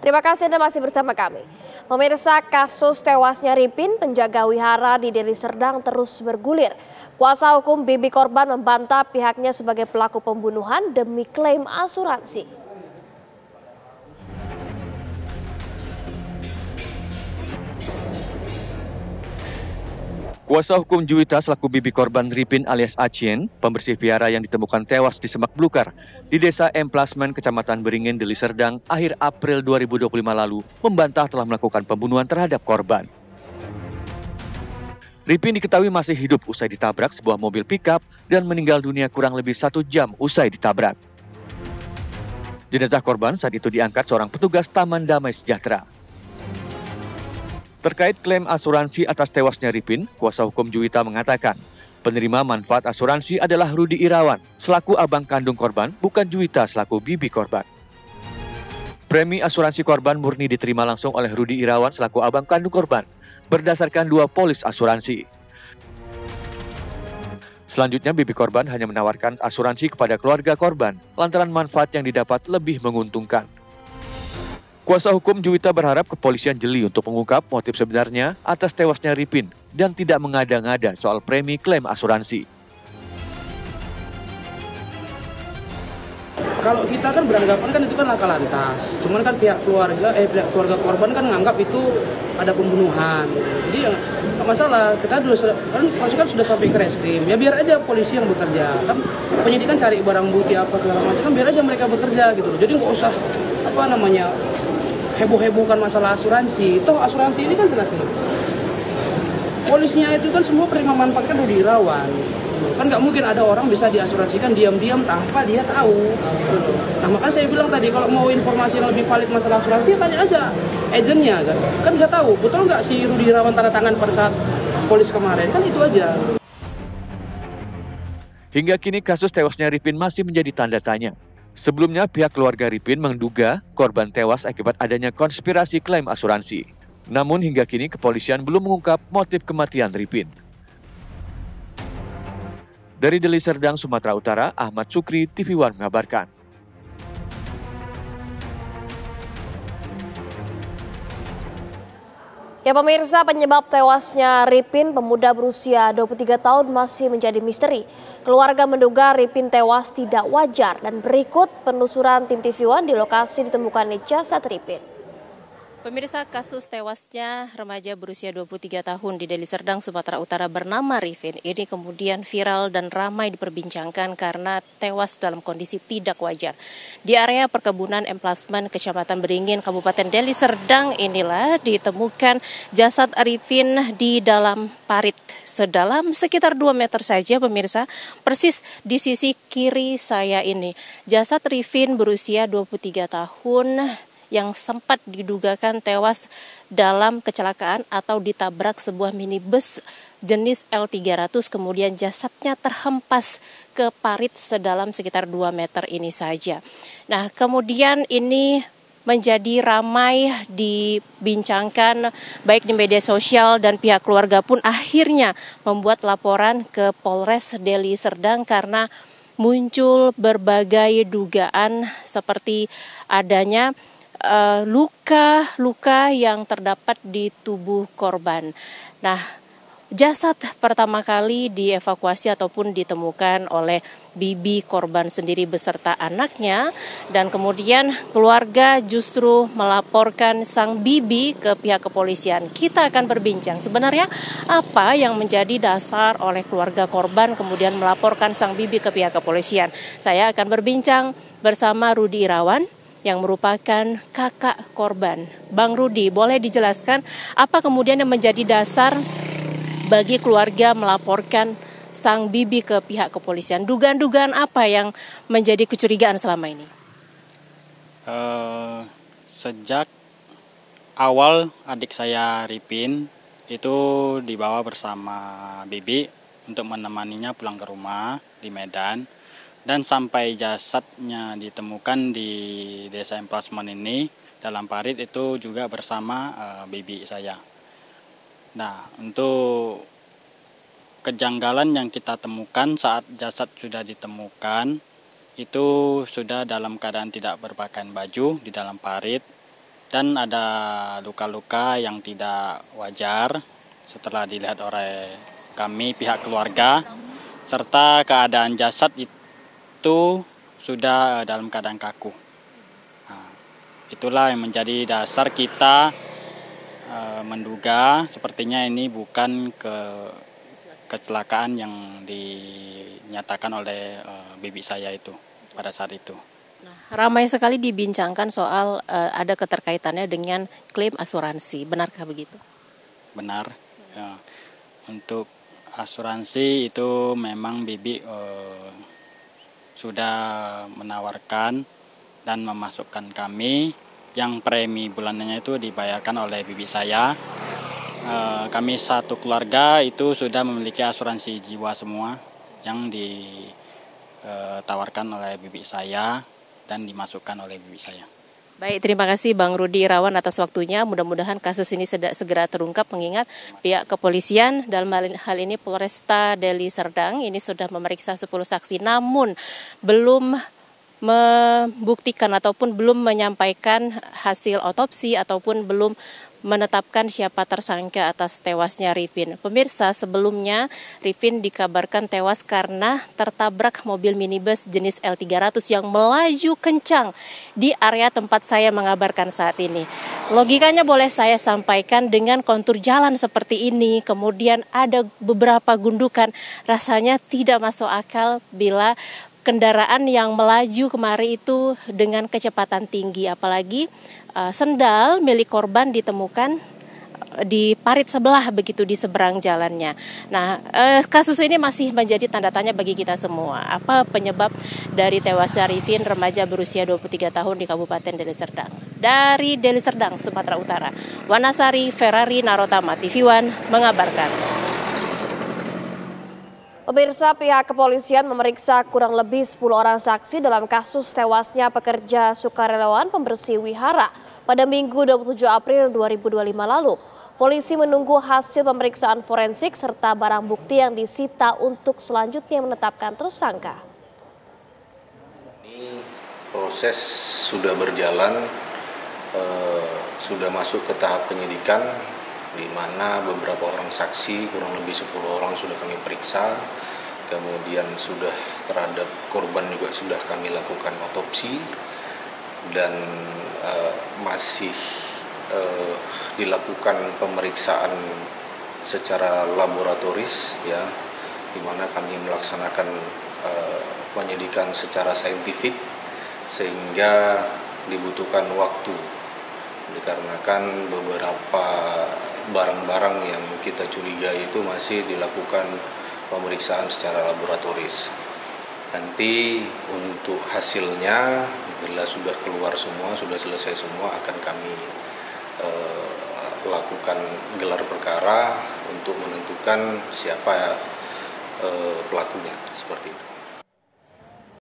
Terima kasih Anda masih bersama kami. Pemirsa, kasus tewasnya Ripin, penjaga wihara di Deli Serdang terus bergulir. Kuasa hukum bibi korban membantah pihaknya sebagai pelaku pembunuhan demi klaim asuransi. Kuasa hukum Juwita selaku bibi korban Ripin alias Acien, pembersih wihara yang ditemukan tewas di Semak Belukar di Desa Emplasmen, Kecamatan Beringin, Deli Serdang, akhir April 2025 lalu, membantah telah melakukan pembunuhan terhadap korban. Ripin diketahui masih hidup usai ditabrak sebuah mobil pickup dan meninggal dunia kurang lebih 1 jam usai ditabrak. Jenazah korban saat itu diangkat seorang petugas Taman Damai Sejahtera. Terkait klaim asuransi atas tewasnya Ripin, kuasa hukum Juwita mengatakan, penerima manfaat asuransi adalah Rudi Irawan, selaku abang kandung korban, bukan Juwita selaku bibi korban. Premi asuransi korban murni diterima langsung oleh Rudi Irawan selaku abang kandung korban, berdasarkan 2 polis asuransi. Selanjutnya, bibi korban hanya menawarkan asuransi kepada keluarga korban, lantaran manfaat yang didapat lebih menguntungkan. Kuasa hukum Juwita berharap kepolisian jeli untuk mengungkap motif sebenarnya atas tewasnya Ripin dan tidak mengada-ngada soal premi klaim asuransi. Kalau kita kan beranggapan kan itu kan laka lantas, cuman kan pihak keluarga korban kan menganggap itu ada pembunuhan. Jadi nggak masalah, kita dulu kan sudah sampai ke reskrim, ya biar aja polisi yang bekerja. Kan penyidik kan cari barang bukti apa segala macam, kan biar aja mereka bekerja gitu. Jadi nggak usah heboh-hebohkan masalah asuransi. Toh asuransi ini kan jelas nih. Polisnya itu kan semua penerima manfaat kan Rudi Irawan. Kan nggak mungkin ada orang bisa diasuransikan diam-diam tanpa dia tahu. Nah makanya saya bilang tadi kalau mau informasi yang lebih valid masalah asuransi ya tanya aja agennya kan. Kan bisa tahu betul nggak si Rudi Irawan tanda tangan pada saat polis kemarin, kan itu aja. Hingga kini kasus tewasnya Ripin masih menjadi tanda tanya. Sebelumnya pihak keluarga Ripin menduga korban tewas akibat adanya konspirasi klaim asuransi. Namun hingga kini kepolisian belum mengungkap motif kematian Ripin. Dari Deli Serdang, Sumatera Utara, Ahmad Sukri, TV One mengabarkan. Ya pemirsa, penyebab tewasnya Ripin, pemuda berusia 23 tahun masih menjadi misteri. Keluarga menduga Ripin tewas tidak wajar dan berikut penelusuran tim TV One di lokasi ditemukannya jasad Ripin. Pemirsa, kasus tewasnya remaja berusia 23 tahun di Deli Serdang, Sumatera Utara bernama Ripin ini kemudian viral dan ramai diperbincangkan karena tewas dalam kondisi tidak wajar. Di area perkebunan Emplasmen, Kecamatan Beringin, Kabupaten Deli Serdang inilah ditemukan jasad Ripin di dalam parit sedalam sekitar 2 meter saja pemirsa, persis di sisi kiri saya ini. Jasad Ripin berusia 23 tahun yang sempat didugakan tewas dalam kecelakaan atau ditabrak sebuah minibus jenis L300, kemudian jasadnya terhempas ke parit sedalam sekitar 2 meter ini saja. Nah, kemudian ini menjadi ramai dibincangkan baik di media sosial dan pihak keluarga pun akhirnya membuat laporan ke Polres Deli Serdang karena muncul berbagai dugaan seperti adanya luka-luka yang terdapat di tubuh korban. Nah, jasad pertama kali dievakuasi ataupun ditemukan oleh bibi korban sendiri beserta anaknya, dan kemudian keluarga justru melaporkan sang bibi ke pihak kepolisian. Kita akan berbincang sebenarnya apa yang menjadi dasar oleh keluarga korban kemudian melaporkan sang bibi ke pihak kepolisian. Saya akan berbincang bersama Rudi Irawan yang merupakan kakak korban. Bang Rudi, boleh dijelaskan apa kemudian yang menjadi dasar bagi keluarga melaporkan sang bibi ke pihak kepolisian? Dugaan-dugaan apa yang menjadi kecurigaan selama ini? Sejak awal adik saya Ripin itu dibawa bersama bibi untuk menemaninya pulang ke rumah di Medan. Dan sampai jasadnya ditemukan di desa Emplasmen ini dalam parit itu juga bersama bibi saya. Nah, untuk kejanggalan yang kita temukan saat jasad sudah ditemukan itu sudah dalam keadaan tidak berpakaian baju di dalam parit dan ada luka-luka yang tidak wajar setelah dilihat oleh kami pihak keluarga, serta keadaan jasad itu sudah dalam keadaan kaku. Nah, itulah yang menjadi dasar kita menduga sepertinya ini bukan kecelakaan yang dinyatakan oleh bibi saya itu pada saat itu. Ramai sekali dibincangkan soal ada keterkaitannya dengan klaim asuransi. Benarkah begitu? Benar. Ya. Untuk asuransi itu memang bibi sudah menawarkan dan memasukkan kami yang premi bulanannya itu dibayarkan oleh bibi saya. Kami satu keluarga itu sudah memiliki asuransi jiwa semua yang ditawarkan oleh bibi saya dan dimasukkan oleh bibi saya. Baik, terima kasih Bang Rudi Irawan atas waktunya. Mudah-mudahan kasus ini segera terungkap, mengingat pihak kepolisian dalam hal ini Polresta Deli Serdang ini sudah memeriksa 10 saksi, namun belum membuktikan ataupun belum menyampaikan hasil otopsi ataupun belum menetapkan siapa tersangka atas tewasnya Rifin. Pemirsa, sebelumnya Rifin dikabarkan tewas karena tertabrak mobil minibus jenis L300 yang melaju kencang di area tempat saya mengabarkan saat ini. Logikanya boleh saya sampaikan dengan kontur jalan seperti ini, kemudian ada beberapa gundukan, rasanya tidak masuk akal bila kendaraan yang melaju kemari itu dengan kecepatan tinggi, apalagi sendal milik korban ditemukan di parit sebelah begitu di seberang jalannya. Nah, kasus ini masih menjadi tanda tanya bagi kita semua. Apa penyebab dari tewasnya Rifin, remaja berusia 23 tahun di Kabupaten Deli Serdang? Dari Deli Serdang, Sumatera Utara, Wanasari Ferrari Narotama, TV One mengabarkan. Pemirsa, pihak kepolisian memeriksa kurang lebih 10 orang saksi dalam kasus tewasnya pekerja sukarelawan pembersih wihara pada Minggu 27 April 2025 lalu. Polisi menunggu hasil pemeriksaan forensik serta barang bukti yang disita untuk selanjutnya menetapkan tersangka. Ini proses sudah berjalan, sudah masuk ke tahap penyidikan, di mana beberapa orang saksi, kurang lebih 10 orang sudah kami periksa, kemudian sudah terhadap korban juga sudah kami lakukan otopsi, dan masih dilakukan pemeriksaan secara laboratoris, ya, di mana kami melaksanakan penyidikan secara saintifik sehingga dibutuhkan waktu, dikarenakan beberapa barang-barang yang kita curigai itu masih dilakukan pemeriksaan secara laboratoris. Nanti untuk hasilnya bila sudah keluar semua, sudah selesai semua, akan kami lakukan gelar perkara untuk menentukan siapa pelakunya, seperti itu.